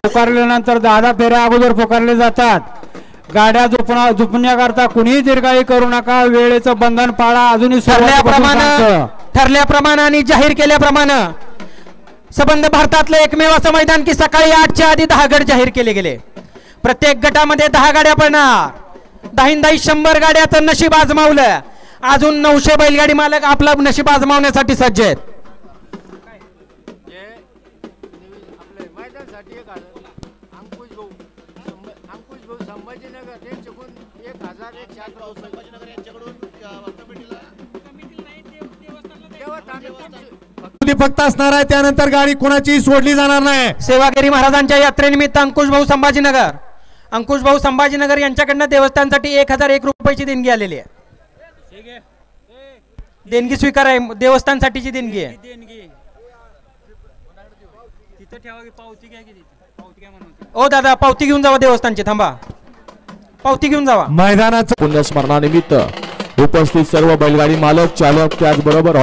पुकारल्यानंतर 10 फेऱ्या अगोदर पुकारले जातात। गाड्या झुपण्याकरता कुणीही दीर्घाई करू नका, वेळेचं बंधन पाळा। अजूनही ठरल्याप्रमाणे आणि जाहीर केल्याप्रमाणे सबंध भारतातलं एकमेव असं मैदान की सकाळी 8च्या आधी 10 गट जाहीर केले गेले। प्रत्येक गटामध्ये 10 गाड्या पडणार। 10 100 गाड्याचं नशीब आजमावलं। अजून 900 बैलगाडी मालक आपलं नशीब आजमावण्यासाठी सज्ज आहेत। फक्त असणार आहे, त्यानंतर गाडी कोणाची सोडली जाणार नाही। सेवागिरी महाराजांच्या यात्रेनिमित्त अंकुश भाऊ संभाजीनगर यांच्याकडनं देवस्थानसाठी 1001 रुपयाची देणगी आलेली आहे। देणगी स्वीकार आहे, देवस्थानसाठीची देणगी आहे। ओ दादा पावती घेऊन जावा देवस्थानची, थांबा पावती घेऊन जावा। मैदानाचं पुण्यस्मरणानिमित्त उपस्थित सर्व बैलगाडी मालक चालक त्याचबरोबर